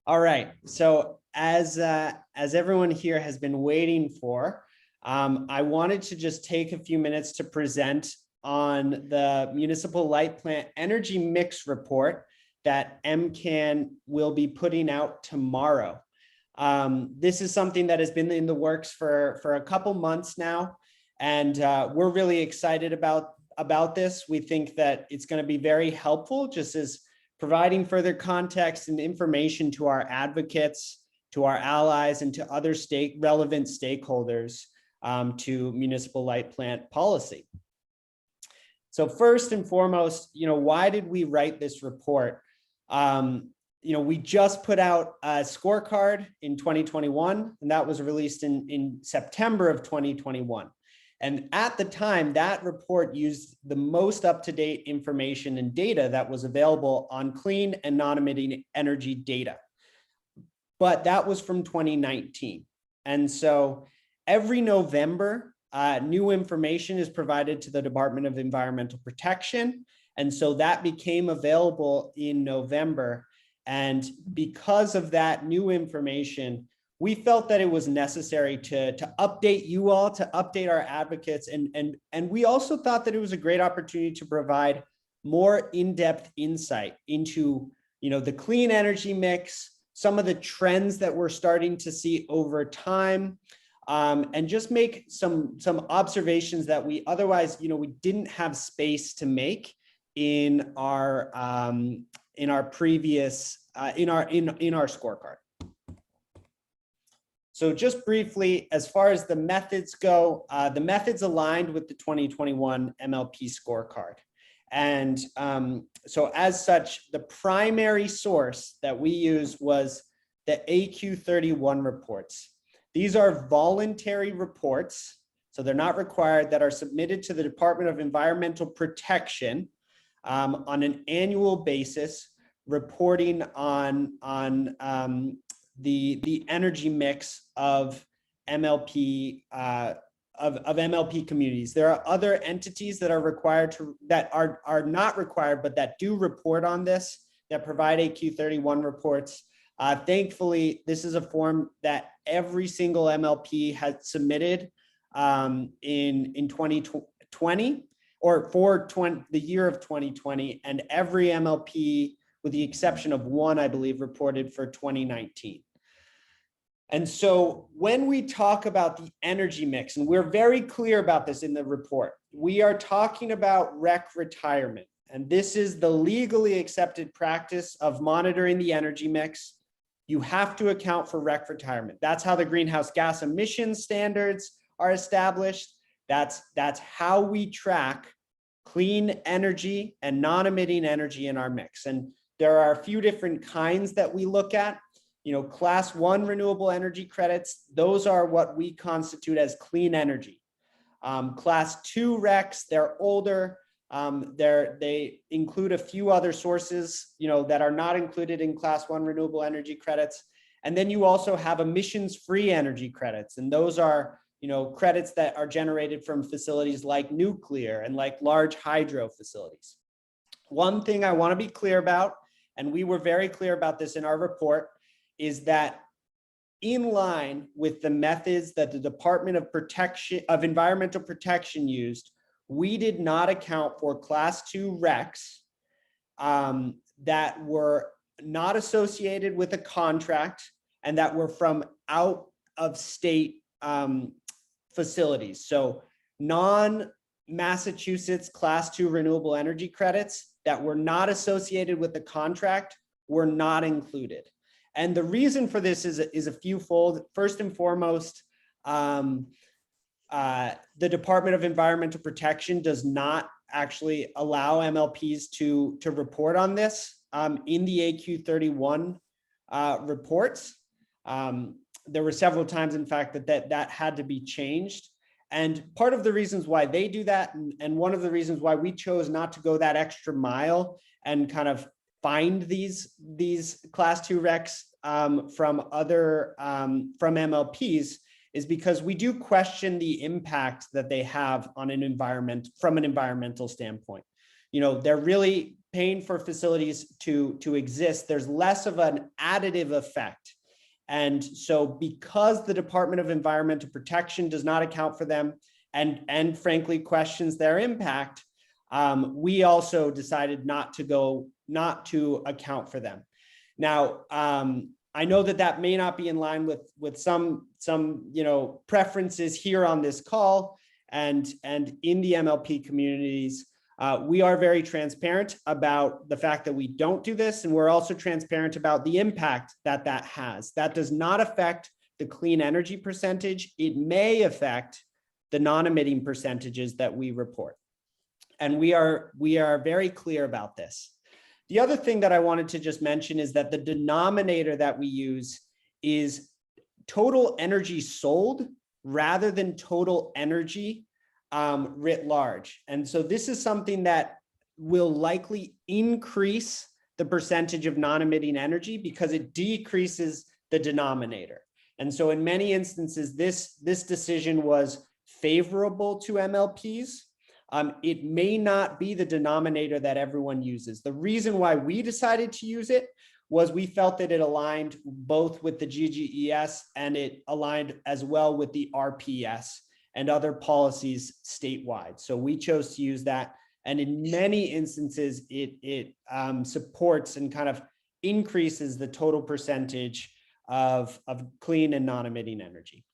All right. So as everyone here has been waiting for, I wanted to just take a few minutes to present on the Municipal Light Plant Energy Mix Report that MCAN will be putting out tomorrow. This is something that has been in the works for a couple months now, and we're really excited about this. We think that it's going to be very helpful, just as providing further context and information to our advocates, to our allies, and to other relevant stakeholders to municipal light plant policy. So first and foremost, why did we write this report? We just put out a scorecard in 2021, and that was released in September of 2021. And at the time, that report used the most up-to-date information and data that was available on clean and non-emitting energy data. But that was from 2019. And so every November, new information is provided to the Department of Environmental Protection. And so that became available in November. And because of that new information, we felt that it was necessary to update you all, to update our advocates. And we also thought that it was a great opportunity to provide more in-depth insight into, the clean energy mix, some of the trends that we're starting to see over time, and just make some observations that we otherwise, we didn't have space to make in our previous, in our scorecard. So just briefly, as far as the methods go, the methods aligned with the 2021 MLP scorecard. And so as such, the primary source that we used was the AQ31 reports. These are voluntary reports, so they're not required, that are submitted to the Department of Environmental Protection on an annual basis, reporting on the energy mix of MLP of MLP communities. There are other entities that are required that are not required, but that do report on this, that provide AQ31 reports. Thankfully, this is a form that every single MLP has submitted in 2020 or for the year of 2020, and every MLP, with the exception of one, I believe, reported for 2019. And so when we talk about the energy mix, and we're very clear about this in the report, we are talking about REC retirement. And this is the legally accepted practice of monitoring the energy mix. You have to account for REC retirement. That's how the greenhouse gas emissions standards are established. That's how we track clean energy and non-emitting energy in our mix. And there are a few different kinds that we look at. Class 1 renewable energy credits, those are what we constitute as clean energy. Class 2 RECs, they're older. They include a few other sources, that are not included in Class 1 renewable energy credits. And then you also have emissions-free energy credits. And those are, credits that are generated from facilities like nuclear and like large hydro facilities. One thing I want to be clear about, and we were very clear about this in our report, is that in line with the methods that the Department of Environmental Protection used, we did not account for Class 2 RECs that were not associated with a contract and that were from out of state facilities. So non-Massachusetts Class 2 renewable energy credits that were not associated with the contract were not included. And the reason for this is a fewfold. First and foremost, the Department of Environmental Protection does not actually allow MLPs to report on this in the AQ31 reports. There were several times, in fact, that had to be changed. And part of the reasons why they do that, and one of the reasons why we chose not to go that extra mile and kind of find these Class 2 RECs from MLPs, is because we do question the impact that they have on from an environmental standpoint. They're really paying for facilities to exist, there's less of an additive effect. And so because the Department of Environmental Protection does not account for them and frankly questions their impact, we also decided not to account for them. Now, I know that may not be in line with some preferences here on this call and in the MLP communities. We are very transparent about the fact that we don't do this, and we're also transparent about the impact that has. That does not affect the clean energy percentage. It may affect the non-emitting percentages that we report. And we are very clear about this. The other thing that I wanted to just mention is that the denominator that we use is total energy sold rather than total energy writ large. And so this is something that will likely increase the percentage of non-emitting energy because it decreases the denominator. And so in many instances, this decision was favorable to MLPs. It may not be the denominator that everyone uses. The reason why we decided to use it was we felt that it aligned both with the GGES and it aligned as well with the RPS and other policies statewide. So we chose to use that. And in many instances, it supports and kind of increases the total percentage of clean and non-emitting energy.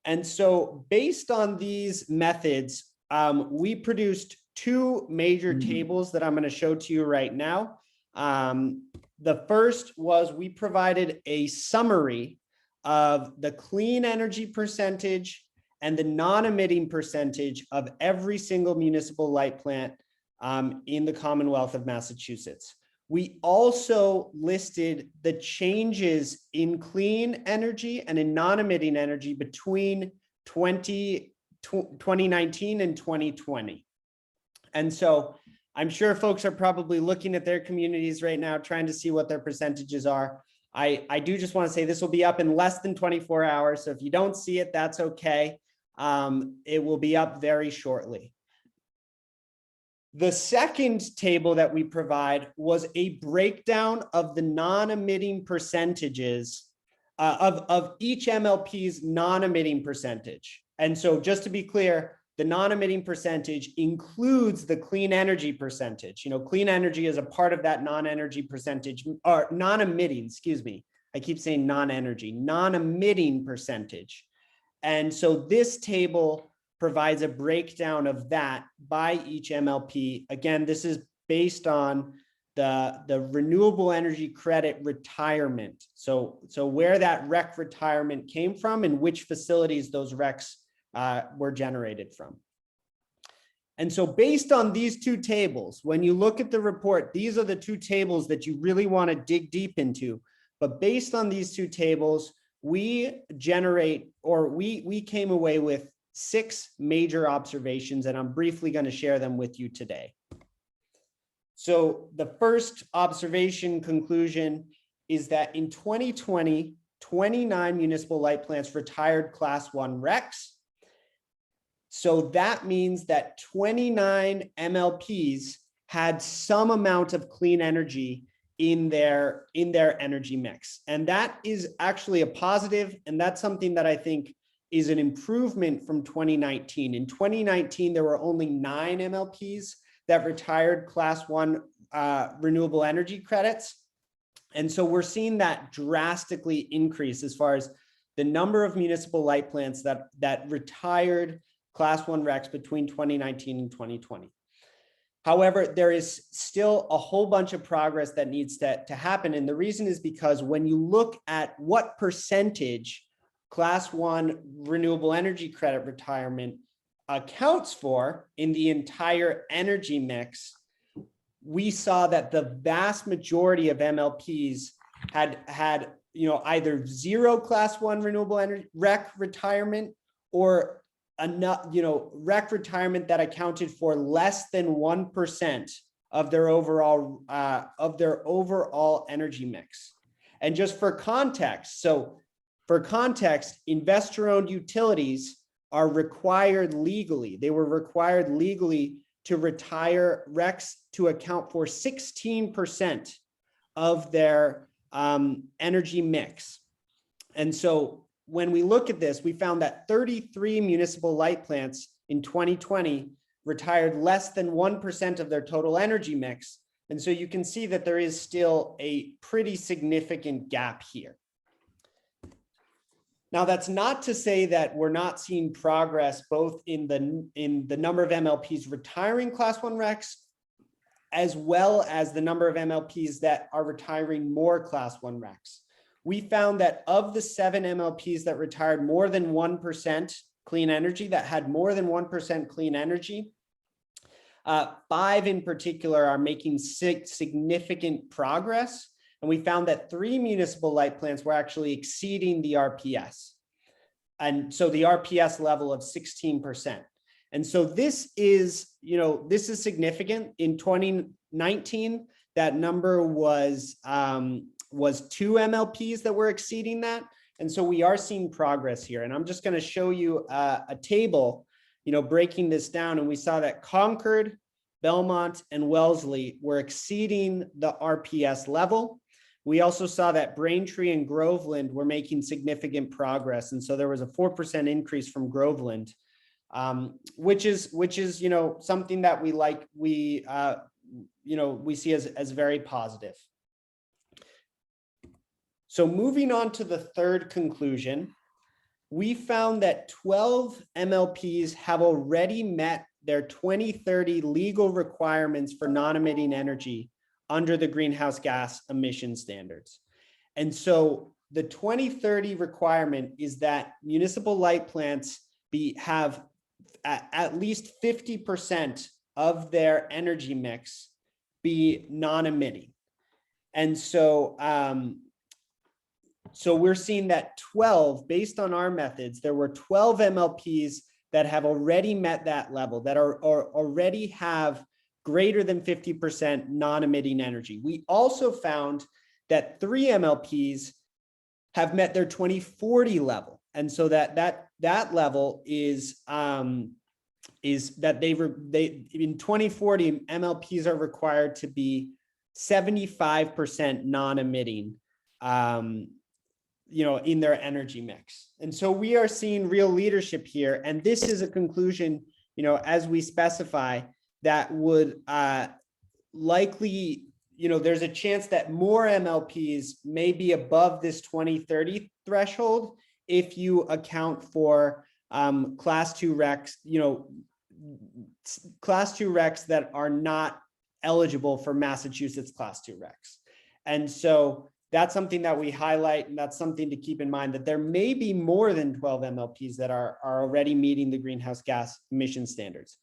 And so based on these methods, we produced two major tables that I'm going to show to you right now. The first was we provided a summary of the clean energy percentage and the non-emitting percentage of every single municipal light plant in the Commonwealth of Massachusetts. We also listed the changes in clean energy and in non-emitting energy between 2019 and 2020. And so I'm sure folks are probably looking at their communities right now, trying to see what their percentages are. I do just want to say this will be up in less than 24 hours. So if you don't see it, that's okay. It will be up very shortly. The second table that we provide was a breakdown of the non-emitting percentages of each MLP's non-emitting percentage. And so just to be clear, the non-emitting percentage includes the clean energy percentage. You know, clean energy is a part of that non-energy percentage, or non-emitting, excuse me. I keep saying non-energy, non-emitting percentage. And so this table provides a breakdown of that by each MLP. Again, this is based on the renewable energy credit retirement. So where that REC retirement came from and which facilities those RECs were generated from. And so based on these two tables, when you look at the report, these are the two tables that you really want to dig deep into. But based on these two tables, we came away with 6 major observations, and I'm briefly going to share them with you today. So the first observation conclusion is that in 2020, 29 municipal light plants retired Class 1 RECs. So that means that 29 MLPs had some amount of clean energy in their energy mix. And that is actually a positive, and that's something that I think is an improvement from 2019. In 2019, there were only 9 MLPs that retired Class 1 renewable energy credits. And so we're seeing that drastically increase as far as the number of municipal light plants that retired Class 1 RECs between 2019 and 2020. However, there is still a whole bunch of progress that needs to happen. And the reason is because when you look at what percentage Class 1 renewable energy credit retirement accounts for in the entire energy mix, we saw that the vast majority of MLPs had either 0 Class 1 renewable energy REC retirement or REC retirement that accounted for less than 1% of their overall energy mix. And just for context, investor-owned utilities are required legally. They were required legally to retire RECs to account for 16% of their energy mix. And so when we look at this, we found that 33 municipal light plants in 2020 retired less than 1% of their total energy mix. And so you can see that there is still a pretty significant gap here. Now, that's not to say that we're not seeing progress both in the number of MLPs retiring Class 1 RECs, as well as the number of MLPs that are retiring more Class 1 RECs. We found that of the 7 MLPs that retired more than 1% clean energy, that had more than 1% clean energy, 5 in particular are making significant progress. And we found that 3 municipal light plants were actually exceeding the RPS. And so the RPS level of 16%. And so this is, this is significant. In 2019, that number was 2 MLPs that were exceeding that. And so we are seeing progress here. And I'm just going to show you a table, breaking this down. And we saw that Concord, Belmont, and Wellesley were exceeding the RPS level. We also saw that Braintree and Groveland were making significant progress. And so there was a 4% increase from Groveland, which is something that we like, we see as very positive. So moving on to the third conclusion, we found that 12 MLPs have already met their 2030 legal requirements for non-emitting energy under the greenhouse gas emission standards. And so the 2030 requirement is that municipal light plants have at least 50% of their energy mix be non-emitting. And so, so we're seeing that 12, based on our methods, there were 12 MLPs that have already met that level, that are already have greater than 50% non-emitting energy. We also found that 3 MLPs have met their 2040 level. And so that level is that in 2040, MLPs are required to be 75% non-emitting, in their energy mix. And so we are seeing real leadership here. And this is a conclusion, as we specify, that would likely, there's a chance that more MLPs may be above this 2030 threshold if you account for Class 2 RECs, Class 2 RECs that are not eligible for Massachusetts Class 2 RECs. And so that's something that we highlight, and that's something to keep in mind, that there may be more than 12 MLPs that are already meeting the greenhouse gas emission standards.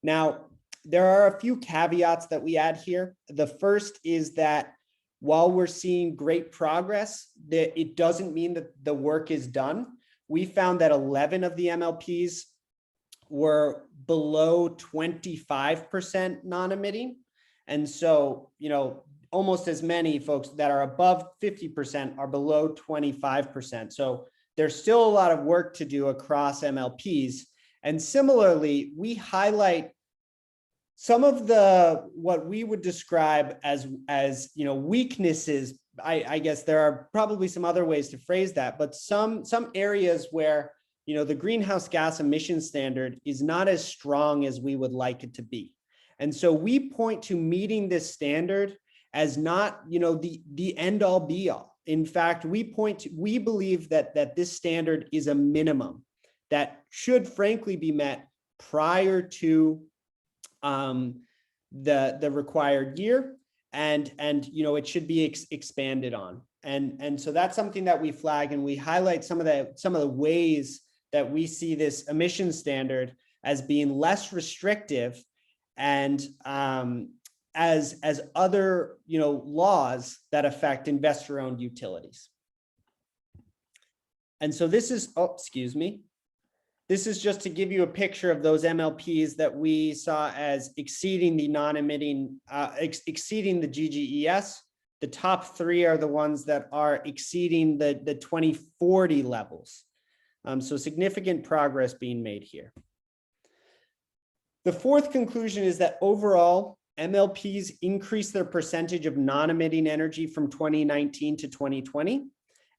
Now, there are a few caveats that we add here. The first is that while we're seeing great progress, that it doesn't mean that the work is done. We found that 11 of the MLPs were below 25% non-emitting. And so, almost as many folks that are above 50% are below 25%. So there's still a lot of work to do across MLPs. And similarly, we highlight some of what we would describe as weaknesses. I guess there are probably some other ways to phrase that, but some areas where the greenhouse gas emission standard is not as strong as we would like it to be. And so we point to meeting this standard as not the end all be all. In fact, we believe that this standard is a minimum that should frankly be met prior to the required year, and it should be expanded on. And so that's something that we flag, and we highlight some of the ways that we see this emission standard as being less restrictive, and as other laws that affect investor-owned utilities. And so this is, this is just to give you a picture of those MLPs that we saw as exceeding the non-emitting, exceeding the GGES. The top 3 are the ones that are exceeding the 2040 levels. So significant progress being made here. The fourth conclusion is that overall, MLPs increased their percentage of non-emitting energy from 2019 to 2020.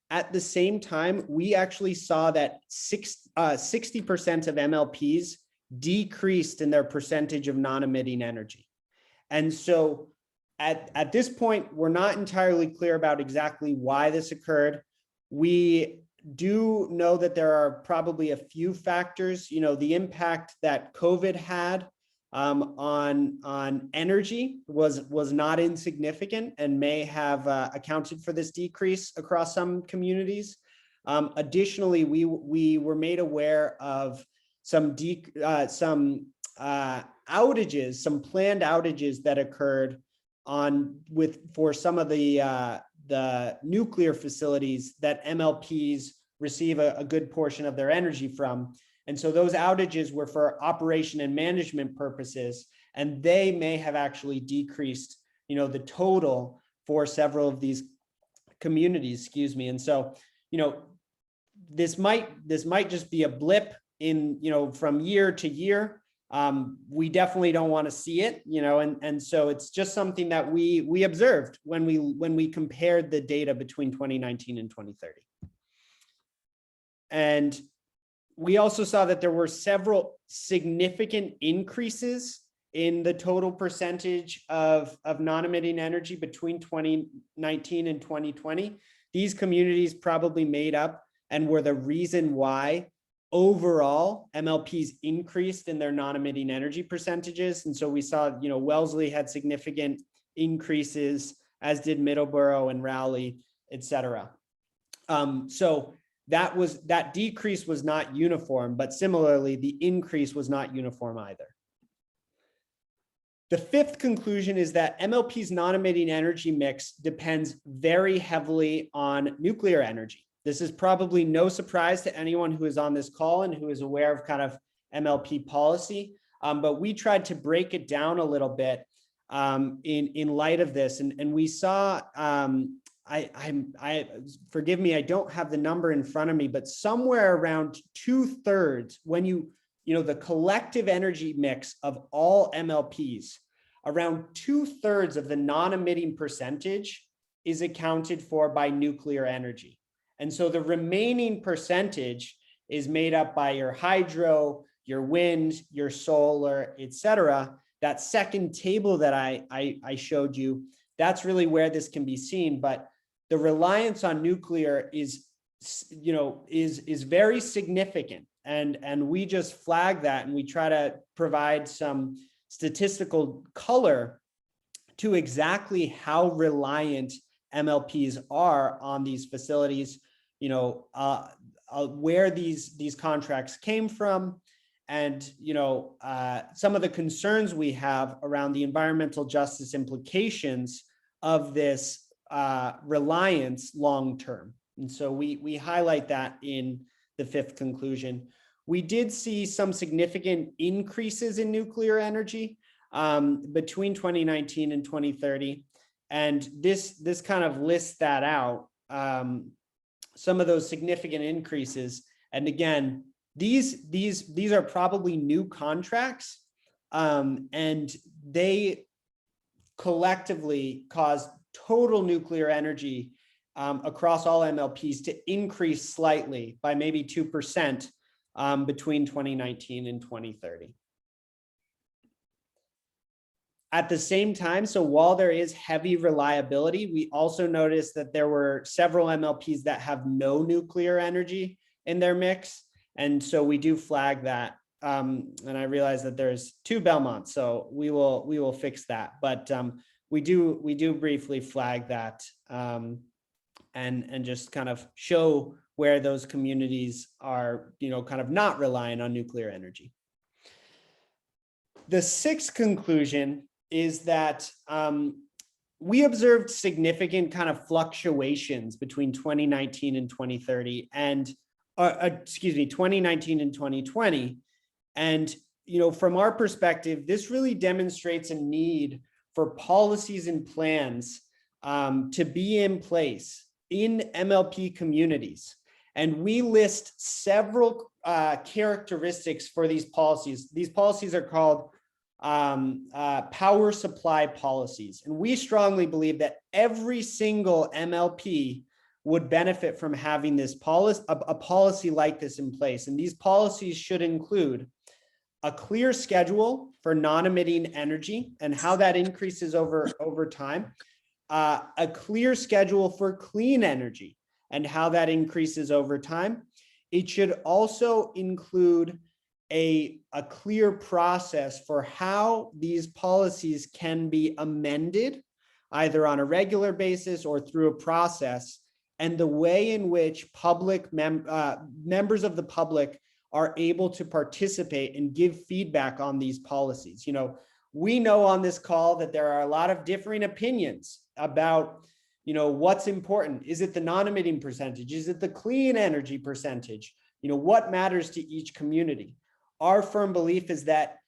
At the same time, we actually saw that 60% of MLPs decreased in their percentage of non-emitting energy. And so at this point, we're not entirely clear about exactly why this occurred. We do know that there are probably a few factors, the impact that COVID had on energy was not insignificant and may have accounted for this decrease across some communities. Additionally, we were made aware of some outages, some planned outages that occurred for some of the nuclear facilities that MLPs receive a good portion of their energy from. And so those outages were for operation and management purposes, and they may have actually decreased, the total for several of these communities, And so, this might just be a blip in, from year to year. We definitely don't want to see it, and so it's just something that we observed when we compared the data between 2019 and 2030. And we also saw that there were several significant increases in the total percentage of non-emitting energy between 2019 and 2020. These communities probably made up and were the reason why overall MLPs increased in their non-emitting energy percentages. And so we saw, Wellesley had significant increases, as did Middleborough and Rowley, et cetera. So that decrease was not uniform, but similarly, the increase was not uniform either. The fifth conclusion is that MLP's non-emitting energy mix depends very heavily on nuclear energy. This is probably no surprise to anyone who is on this call and who is aware of kind of MLP policy, but we tried to break it down a little bit in light of this, and we saw. Forgive me, I don't have the number in front of me, but somewhere around 2/3, when the collective energy mix of all MLPs, around 2/3 of the non-emitting percentage is accounted for by nuclear energy. And so the remaining percentage is made up by your hydro, your wind, your solar, et cetera. That second table that I showed you, that's really where this can be seen. But the reliance on nuclear is very significant. And we just flag that, and we try to provide some statistical color to exactly how reliant MLPs are on these facilities, where these contracts came from, and some of the concerns we have around the environmental justice implications of this reliance long term. And so we highlight that in the fifth conclusion. We did see some significant increases in nuclear energy between 2019 and 2030. And this kind of lists that out, some of those significant increases. And again, these are probably new contracts, and they collectively caused total nuclear energy across all MLPs to increase slightly by maybe 2% between 2019 and 2030. At the same time, so while there is heavy reliability, we also noticed that there were several MLPs that have no nuclear energy in their mix. And so we do flag that. And I realize that there's 2 Belmonts, so we will fix that. But we do briefly flag that and just kind of show where those communities are, kind of not relying on nuclear energy. The sixth conclusion is that we observed significant kind of fluctuations between 2019 and 2030 and 2019 and 2020. And, from our perspective, this really demonstrates a need for policies and plans to be in place in MLP communities. And we list several characteristics for these policies. These policies are called power supply policies. And we strongly believe that every single MLP would benefit from having this policy, a policy like this in place. And these policies should include a clear schedule for non-emitting energy and how that increases over time, a clear schedule for clean energy and how that increases over time. It should also include a clear process for how these policies can be amended, either on a regular basis or through a process, and the way in which members of the public are able to participate and give feedback on these policies. You know, we know on this call that there are a lot of differing opinions about, you know, what's important. Is it the non-emitting percentage? Is it the clean energy percentage? You know, what matters to each community? Our firm belief is that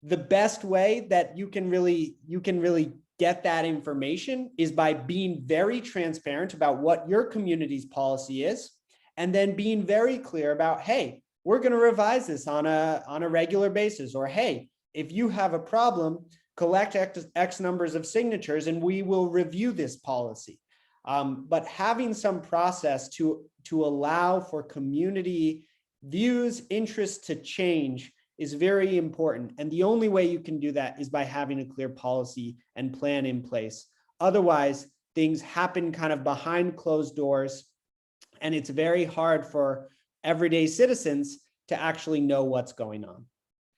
the best way that you can really get that information is by being very transparent about what your community's policy is, and then being very clear about, hey, we're going to revise this on a regular basis, or hey, if you have a problem, collect X numbers of signatures and we will review this policy. But having some process to allow for community views, interests to change is very important. And the only way you can do that is by having a clear policy and plan in place. Otherwise, things happen kind of behind closed doors, and it's very hard for everyday citizens to actually know what's going on.